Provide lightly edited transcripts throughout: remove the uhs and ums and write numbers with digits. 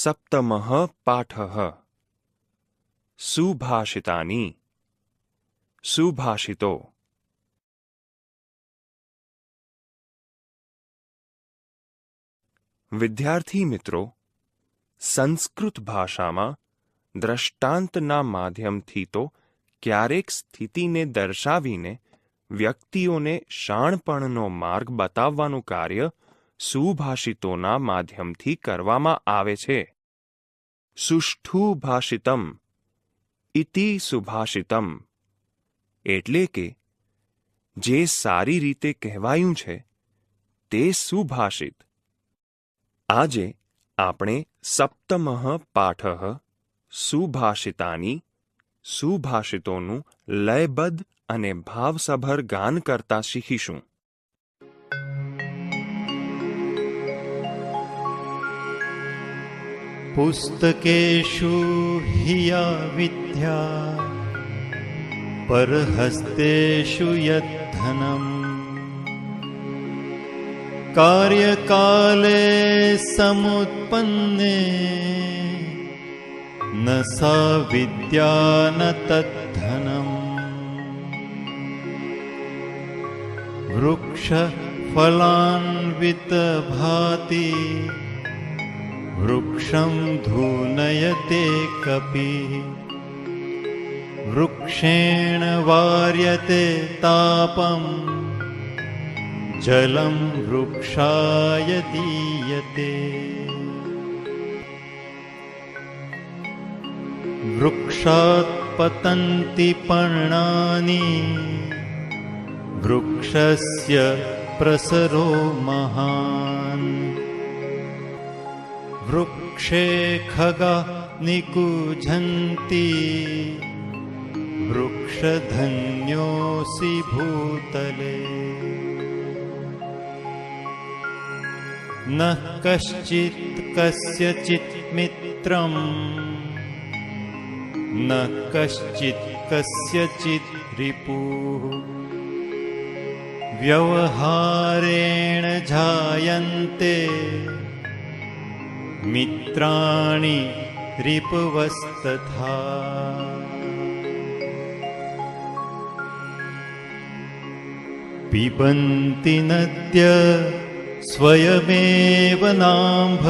સપ્તમઃ પાઠઃ સુભાષિતાની સુભાષિતો વિદ્યાર્થી મિત્રો, સંસ્કૃત ભાષામાં દ્રષ્ટાંતના માધ્યમથી તો ક્યારેક સ્થિતિને દર્શાવીને વ્યક્તિઓને શાણપણનો માર્ગ બતાવવાનું કાર્ય સુભાષિતોના માધ્યમથી કરવામાં આવે છે. સુષ્ઠુ ભાષિતમ ઇતિ સુભાષિતમ એટલે કે જે સારી રીતે કહેવાયું છે તે સુભાષિત. આજે આપણે સપ્તમઃ પાઠઃ સુભાષિતાની સુભાષિતોનું લયબદ્ધ અને ભાવસભર ગાન કરતા શીખીશું. પુસ્તકેષુ હિ યા વિદ્યા પરહસ્તેષુ યદ્ધનમ કાર્યકાલે સમુત્પન્ને ન સા વિદ્યા ન તદ્ધનમ. વૃક્ષ ફલાન્વિત ભાતિ વૃક્ષં ધૂનયતે કપિ વૃક્ષેણ વાર્યતે તાપમ જલમ વૃક્ષાય દીયતે. વૃક્ષાત પતન્તિ પર્ણાની વૃક્ષસ્ય પ્રસરો મહાન. વૃક્ષે ખગા નિકુંજન્તિ વૃક્ષધન્યોસી ભૂતલે. ન કશ્ચિત કસ્યચિત મિત્રમ ન કશ્ચિત કસ્યચિત રિપુઃ. વ્યવહારેણ જાયન્તે મિત્રાણિ રિપવસ્તથા. પિબન્તિ નદ્ય સ્વયમેવ નાંભ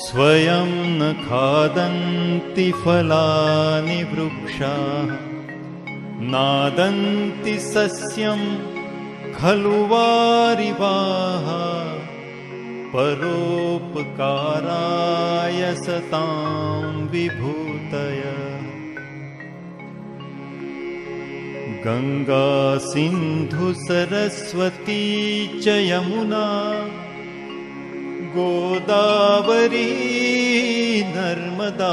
સ્વયં ન ખાદન્તિ ફલાનિ વૃક્ષાઃ. નાદન્તિ સસ્યં ખલુ વારિવાઃ પરોપકારાય સતાં વિભૂતયઃ. ગંગા સિંધુ સરસ્વતી ચ યમુના ગોદાવરી નર્મદા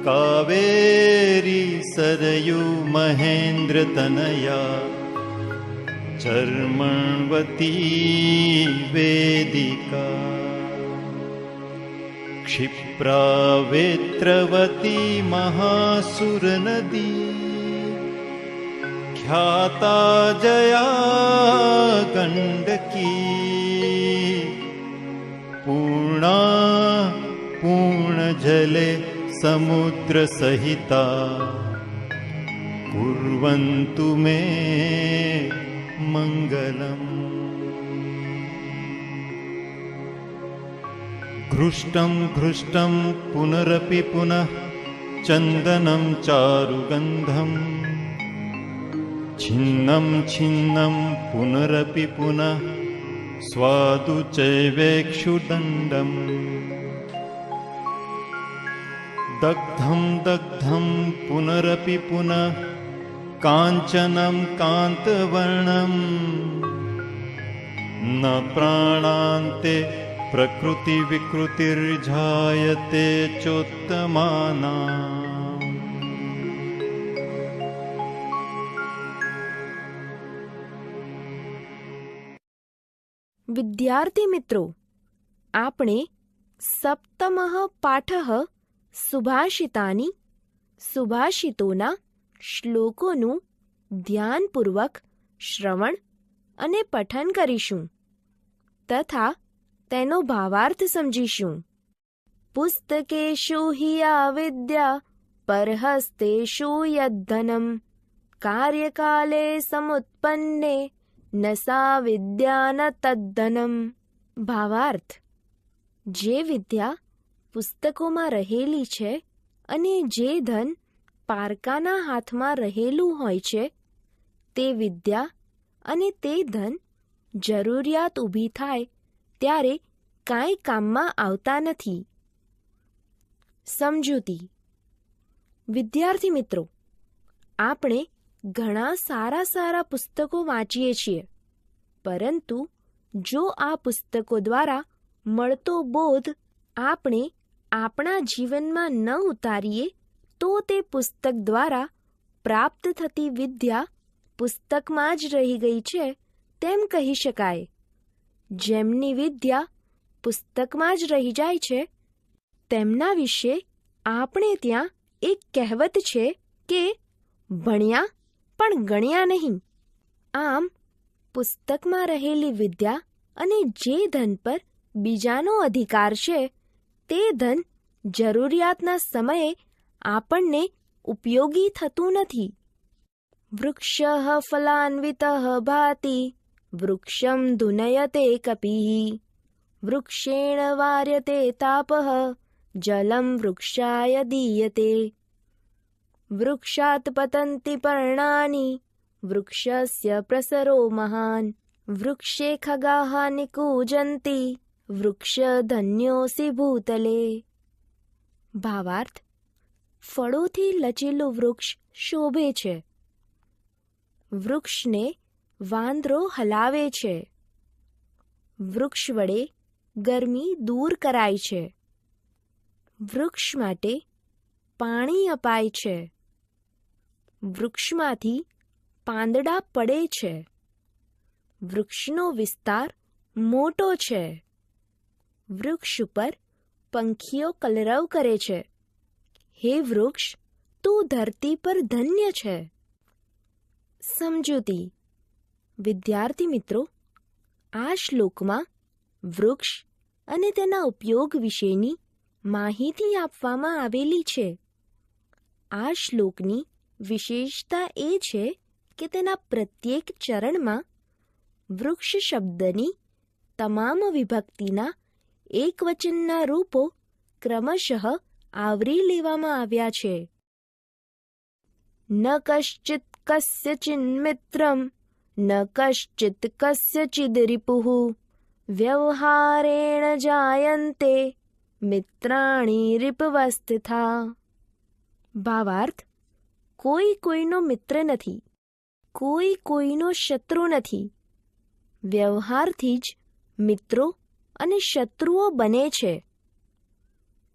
કાવેરી સરયુ મહેન્દ્રતનયા ચર્મણવતી વેદિકા. ક્ષિપ્રા વેત્રવતી મહાસુરનદી ખ્યાતા જયા ગંડકી. પૂર્ણા પૂર્ણજલે સમુદ્ર સહિતા કુર્વન્તુ મે મંગલમ. ઘૃષ્ટં ઘૃષ્ટં પુનરપિ પુનઃ ચંદનં ચારુગંધમ છિન્നം છિન્നം પુનરપિ પુનઃ સ્વાદુ ચૈવેક્ષુદંડમ. દગ્ધં દગ્ધં પુનરપિ પુનઃ કાંચનં કાંતવર્ણમ ન પ્રાણાન્તે પ્રકૃતિ વિકૃતિર્જાયતે ચોત્તમાનાં. વિદ્યાર્થી મિત્રો, આપણે સપ્તમઃ પાઠઃ સુભાષિતાની સુભાષિતોના શ્લોકોનું ધ્યાનપૂર્વક શ્રવણ અને પઠન કરીશું તથા તેનો ભાવાર્થ સમજીશું. પુસ્તકેષુ હિ આ વિદ્યા પરહસ્તેષુ યદ્ધનમ કાર્યકાલે સમુત્પન્ને ન સા વિદ્યા ન તદ્ધનમ. ભાવાર્થ: જે વિદ્યા પુસ્તકોમાં રહેલી છે અને જે ધન પારકાના હાથમાં રહેલું હોય છે તે વિદ્યા અને તે ધન જરૂરિયાત ઊભી થાય ત્યારે કાંઈ કામમાં આવતા નથી. સમજૂતી. વિદ્યાર્થી મિત્રો, આપણે ઘણા સારા સારા પુસ્તકો વાંચીએ છીએ, પરંતુ જો આ પુસ્તકો દ્વારા મળતો બોધ આપણે આપણા જીવનમાં ન ઉતારીએ તો તે પુસ્તક દ્વારા પ્રાપ્ત થતી વિદ્યા પુસ્તકમાં જ રહી ગઈ છે તેમ કહી શકાય. જેમની વિદ્યા પુસ્તકમાં જ રહી જાય છે તેમના વિશે આપણે ત્યાં એક કહેવત છે કે ભણ્યા પણ ગણ્યા નહીં. આમ પુસ્તકમાં રહેલી વિદ્યા અને જે ધન પર બીજાનો અધિકાર છે તે ધન જરૂરિયાતના સમયે આપણને ઉપયોગી થતું નથી. વૃક્ષઃ ફલાન્વિતઃ ભાતિ વૃક્ષમ ધુનયતે કપિઃ વૃક્ષેણ વાર્યતે તાપઃ જલમ વૃક્ષાય દીયતે. વૃક્ષાત પતન્તિ પર્ણાની વૃક્ષસ્ય પ્રસરો મહાન વૃક્ષે ખગાઃ નિકૂજન્તિ વૃક્ષ ધન્યોસી ભૂતલે. ભાવાર્થ: ફળોથી લચેલું વૃક્ષ શોભે છે. વૃક્ષને વાંદરો હલાવે છે. વૃક્ષ વડે ગરમી દૂર કરાય છે. વૃક્ષ માટે પાણી અપાય છે. વૃક્ષમાંથી પાંદડા પડે છે. વૃક્ષનો વિસ્તાર મોટો છે. વૃક્ષ ઉપર પંખીઓ કલરવ કરે છે. હે વૃક્ષ, તું ધરતી પર ધન્ય છે. સમજૂતી. વિદ્યાર્થી મિત્રો, આ શ્લોકમાં વૃક્ષ અને તેના ઉપયોગ વિશેની માહિતી આપવામાં આવેલી છે. આ શ્લોકની વિશેષતા એ છે કે તેના પ્રત્યેક ચરણમાં વૃક્ષ શબ્દની તમામ વિભક્તિના એકવચનના રૂપો ક્રમશઃ આવરી લેવામાં આવ્યા છે. ન કશ્ચિત કસ્યચિન્મિત્રમ ન કશ્ચિત કસ્યચિદ રિપુઃ વ્યવહારેણ જાયન્તે મિત્રાણી રિપવસ્થિતા. ભાવાર્થ: કોઈ કોઈનો મિત્ર નથી, કોઈ કોઈનો શત્રુ નથી. વ્યવહારથી જ મિત્રો અને શત્રુઓ બને છે.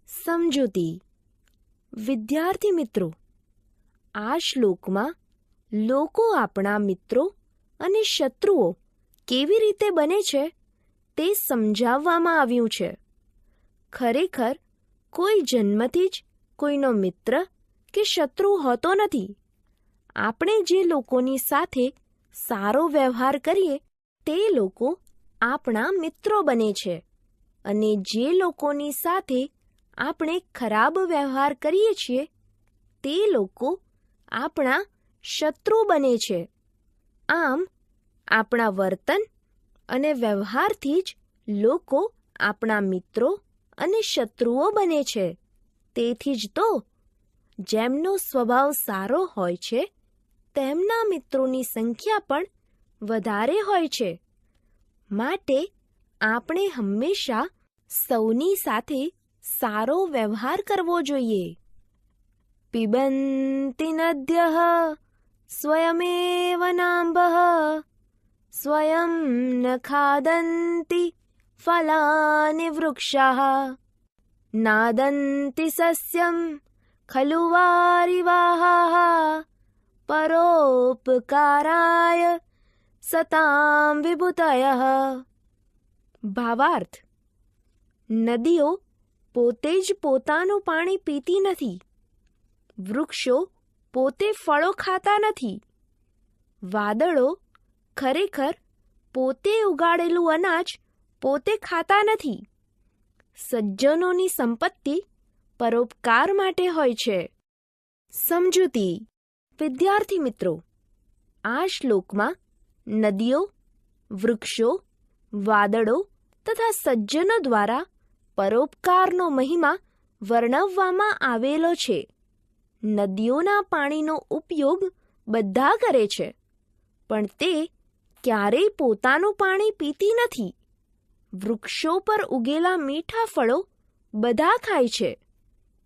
સમજૂતી. વિદ્યાર્થી મિત્રો, આ શ્લોકમાં લોકો આપણા મિત્રો અને શત્રુઓ કેવી રીતે બને છે તે સમજાવવામાં આવ્યું છે. ખરેખર કોઈ જન્મથી જ કોઈનો મિત્ર કે શત્રુ હોતો નથી. આપણે જે લોકોની સાથે સારો વ્યવહાર કરીએ તે લોકો આપણા મિત્રો બને છે અને જે લોકોની સાથે આપણે ખરાબ વ્યવહાર કરીએ છીએ તે લોકો આપણા શત્રુ બને છે. આમ આપણા વર્તન અને વ્યવહારથી જ લોકો આપણા મિત્રો અને શત્રુઓ બને છે. તેથી જ તો જેમનો સ્વભાવ સારો હોય છે તેમના મિત્રોની સંખ્યા પણ વધારે હોય છે. માટે આપણે હંમેશા સૌની સાથે સારો વ્યવહાર કરવો જોઈએ. પિબન્તિ નદ્યઃ સ્વયમેવ નામ્ભઃ સ્વયં ન ખાદન્તિ ફલાનિ વૃક્ષાઃ નાદન્તિ સસ્યં ખલુ વારિવાહાઃ પરોપકારાય સતાં વિભૂતયઃ. ભાવાર્થ: નદીઓ પોતે જ પોતાનું પાણી પીતી નથી. વૃક્ષો પોતે ફળો ખાતા નથી. વાદળો ખરેખર પોતે ઉગાડેલું અનાજ પોતે ખાતા નથી. સજ્જનોની સંપત્તિ પરોપકાર માટે હોય છે. સમજૂતી. વિદ્યાર્થી મિત્રો, આ શ્લોકમાં નદીઓ, વૃક્ષો, વાદળો તથા સજ્જનો દ્વારા પરોપકારનો મહિમા વર્ણવવામાં આવેલો છે. નદીઓના પાણીનો ઉપયોગ બધા કરે છે, પણ તે ક્યારેય પોતાનું પાણી પીતી નથી. વૃક્ષો પર ઉગેલા મીઠા ફળો બધા ખાય છે,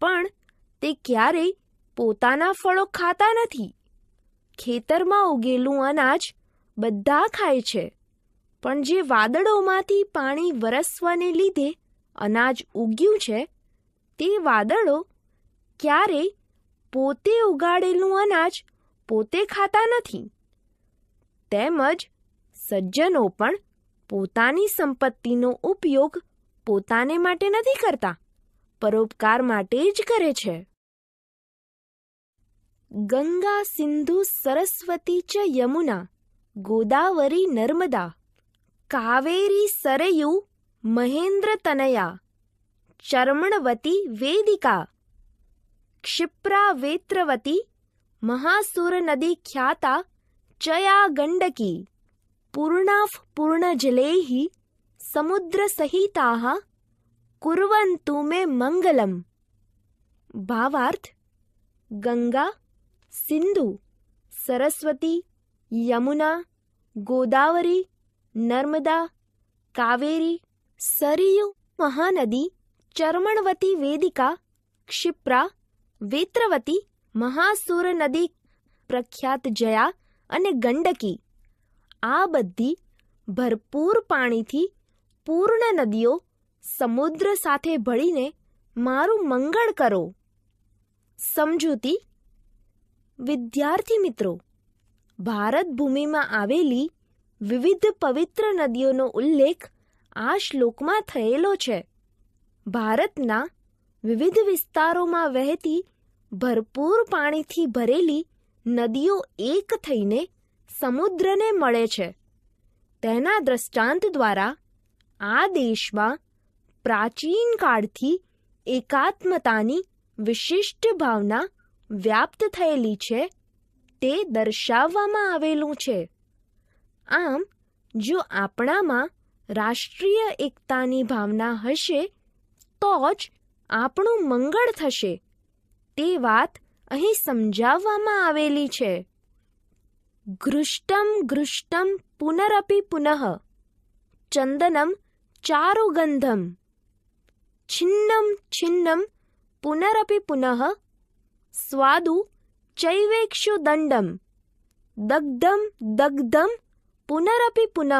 પણ તે ક્યારેય પોતાના ફળો ખાતા નથી. ખેતરમાં ઉગેલું અનાજ બધા ખાય છે, પણ જે વાદળોમાંથી પાણી વરસવાને લીધે અનાજ ઉગ્યું છે, તે વાદળો ક્યારેય પોતે ઉગાડેલું અનાજ પોતે ખાતા નથી. તેમજ સજ્જનો પણ પોતાની સંપત્તિનો ઉપયોગ પોતાને માટે નથી કરતા, પરોપકાર માટે જ કરે છે. ગંગા સિંધુ સરસ્વતી ચ યમુના ગોદાવરી નર્મદા કાવેરી સરયુ મહેન્દ્ર તનયા ચર્મણવતી વેદિકા ક્ષિપ્રા વેત્રવતી મહાસુર નદી ખ્યાતા ચયા ગંડકી પૂર્ણાફ પૂર્ણજલૈઃ સમુદ્ર સહિતાઃ કુર્વન્તુ મે મંગલમ. ભાવાર્થ: ગંગા, સિંધુ, સરસ્વતી, યમુના, ગોદાવરી, નર્મદા, કાવેરી, સરયુ મહાનદી, ચર્મણવતી વેદિકા, ક્ષિપ્રા, વેત્રવતી, મહાસુર નદી પ્રખ્યાત જયા અને ગંડકી, આ બધી ભરપૂર પાણીથી પૂર્ણ નદીઓ સમુદ્ર સાથે ભળીને મારું મંગળ કરો. સમજૂતી. વિદ્યાર્થી મિત્રો, ભારત ભૂમિમાં આવેલી વિવિધ પવિત્ર નદીઓનો ઉલ્લેખ આ શ્લોકમાં થયેલો છે. ભારતના વિવિધ વિસ્તારોમાં વહેતી ભરપૂર પાણીથી ભરેલી નદીઓ એક થઈને સમુદ્રને મળે છે. તેના દ્રષ્ટાંત દ્વારા આ દેશમાં પ્રાચીન કાળથી એકાત્મતાની વિશિષ્ટ ભાવના વ્યાપ્ત થયેલી છે તે દર્શાવવામાં આવેલું છે. આમ જો આપણામાં રાષ્ટ્રીય એકતાની ભાવના હશે તો જ આપણું મંગળ થશે તે વાત અહીં સમજાવવામાં આવેલી છે. ઘૃષ્ટમ ઘૃષ્ટમ પુનરપી પુનઃ ચંદનમ ચારુગંધમ છિન્નમ છિન્નમ પુનરપી પુનઃ સ્વાદુ ચૈવેક્ષુ દંડમ દગ્ધમ દગ્ધમ પુનરપી પુનઃ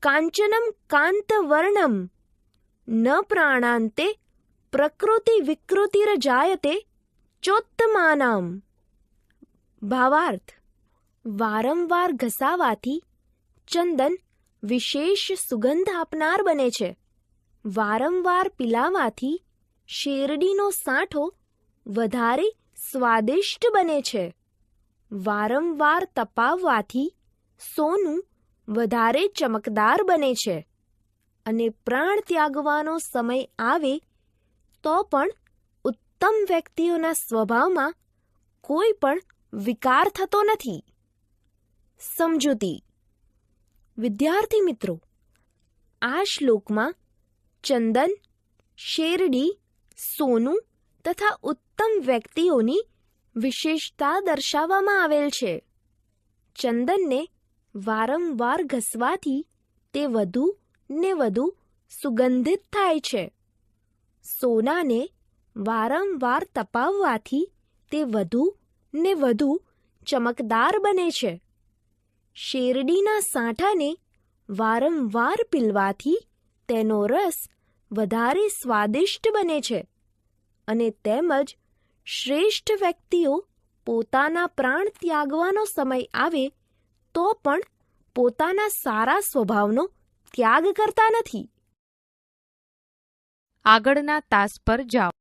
કાંચનમ કાંતવર્ણમ ન પ્રાણાન્તે પ્રકૃતિ વિકૃતિર્જાયતે ચોત્તમાનામ. ભાવાર્થ: વારંવાર ઘસાવાથી ચંદન વિશેષ સુગંધ આપનાર બને છે. વારંવાર પીલાવાથી શેરડીનો સાંઠો વધારે સ્વાદિષ્ટ બને છે. વારંવાર તપાવવાથી સોનું વધારે ચમકદાર બને છે. અને પ્રાણ ત્યાગવાનો સમય આવે તો પણ ઉત્તમ વ્યક્તિઓના સ્વભાવમાં કોઈ પણ વિકાર થતો નથી. સમજૂતી. વિદ્યાર્થી મિત્રો, આ શ્લોકમાં ચંદન, શેરડી, સોનું તથા ઉત્તમ વ્યક્તિઓની વિશેષતા દર્શાવવામાં આવેલ છે. ચંદનને વારંવાર ઘસવાથી તે વધુ ને વધુ સુગંધિત થાય છે. સોનાને વારંવાર તપાવવાથી તે વધુ ને વધુ ચમકદાર બને છે. શેરડીના સાંઠાને વારંવાર પીલવાથી તેનો રસ વધારે સ્વાદિષ્ટ બને છે. અને તેમજ શ્રેષ્ઠ વ્યક્તિઓ પોતાના પ્રાણ ત્યાગવાનો સમય આવે તો પણ પોતાના સારા સ્વભાવનો ત્યાગ કરતા નથી. આગળના તાસ પર જાઓ.